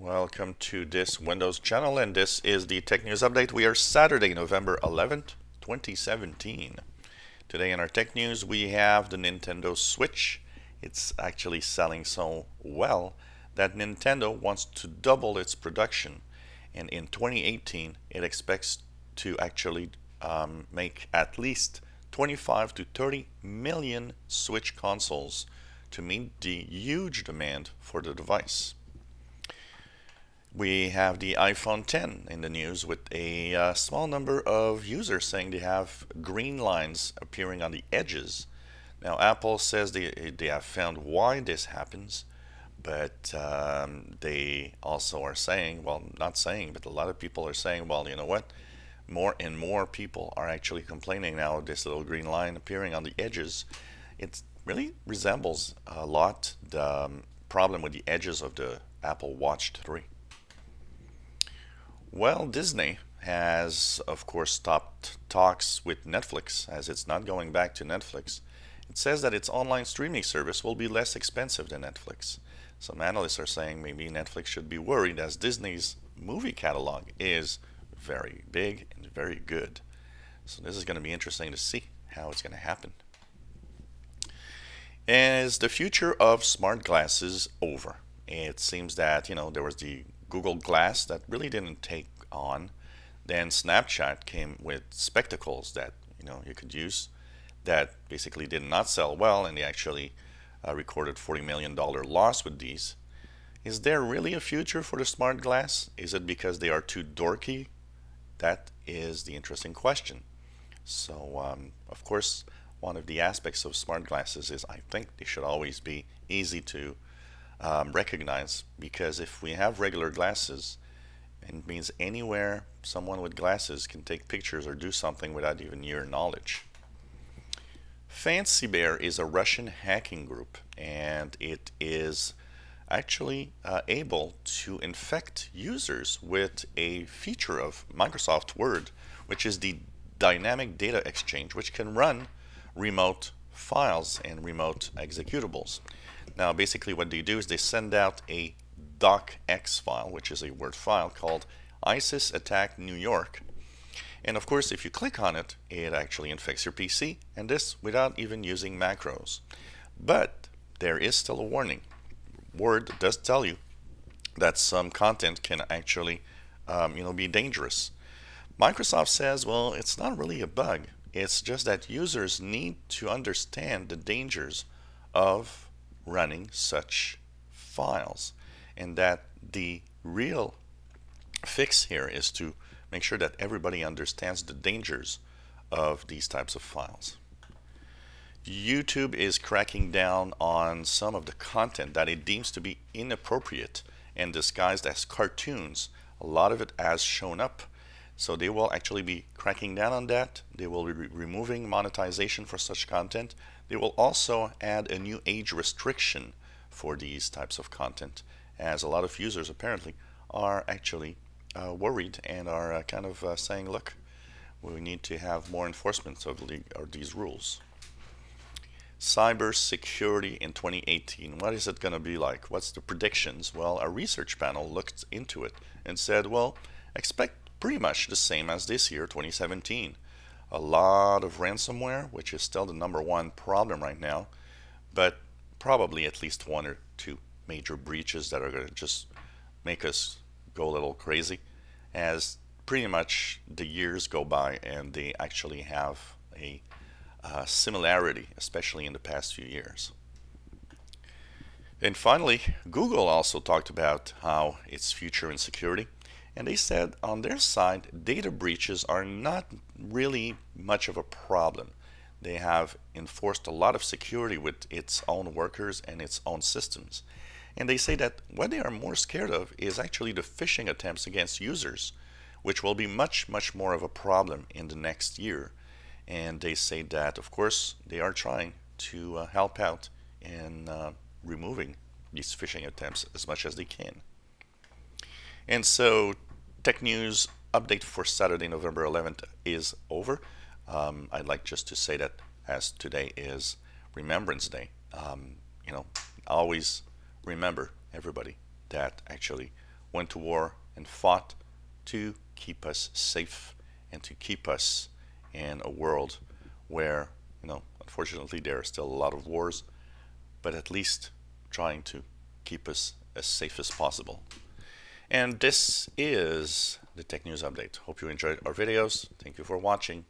Welcome to this Windows channel, and this is the Tech News Update. We are Saturday, November 11th, 2017. Today in our Tech News, we have the Nintendo Switch. It's actually selling so well that Nintendo wants to double its production. And in 2018, it expects to actually make at least 25 to 30 million Switch consoles to meet the huge demand for the device. We have the iPhone 10 in the news with a small number of users saying they have green lines appearing on the edges. Now, Apple says they have found why this happens, but they also are saying, well, not saying, but a lot of people are saying, well, you know what? More and more people are actually complaining now of this little green line appearing on the edges. It really resembles a lot the problem with the edges of the Apple Watch 3. Well, Disney has, of course, stopped talks with Netflix as it's not going back to Netflix. It says that its online streaming service will be less expensive than Netflix. Some analysts are saying maybe Netflix should be worried as Disney's movie catalog is very big and very good. So this is going to be interesting to see how it's going to happen. Is the future of smart glasses over? It seems that, there was the Google Glass that really didn't take on. Then Snapchat came with spectacles that you could use that basically did not sell well, and they actually recorded $40 million loss with these. Is there really a future for the smart glass? Is it because they are too dorky? That is the interesting question. So of course, one of the aspects of smart glasses is I think they should always be easy to recognize, because if we have regular glasses, it means anywhere someone with glasses can take pictures or do something without even your knowledge. Fancy Bear is a Russian hacking group, and it is actually able to infect users with a feature of Microsoft Word, which is the dynamic data exchange, which can run remote files and remote executables. Now, basically what they do is they send out a docx file, which is a Word file called ISIS Attack New York. And of course, if you click on it, it actually infects your PC, and this without even using macros. But there is still a warning. Word does tell you that some content can actually be dangerous. Microsoft says, well, it's not really a bug. It's just that users need to understand the dangers of running such files, and that the real fix here is to make sure that everybody understands the dangers of these types of files. YouTube is cracking down on some of the content that it deems to be inappropriate and disguised as cartoons. A lot of it has shown up, so they will actually be cracking down on that. They will be removing monetization for such content. They will also add a new age restriction for these types of content, as a lot of users apparently are actually worried and are kind of saying, look, we need to have more enforcement of these rules. Cybersecurity in 2018. What is it going to be like? What's the predictions? Well, a research panel looked into it and said, well, expect pretty much the same as this year, 2017. A lot of ransomware, which is still the #1 problem right now, but probably at least 1 or 2 major breaches that are going to just make us go a little crazy as pretty much the years go by and they actually have a similarity, especially in the past few years. And finally, Google also talked about how its future in security. And they said on their side, data breaches are not really much of a problem. They have enforced a lot of security with its own workers and its own systems. And they say that what they are more scared of is actually the phishing attempts against users, which will be much, much more of a problem in the next year. And they say that, of course, they are trying to help out in removing these phishing attempts as much as they can. And so, Tech News update for Saturday, November 11th is over. I'd like just to say that as today is Remembrance Day, always remember, everybody, that actually went to war and fought to keep us safe and to keep us in a world where, unfortunately there are still a lot of wars, but at least trying to keep us as safe as possible. And this is the Tech News Update. Hope you enjoyed our videos. Thank you for watching.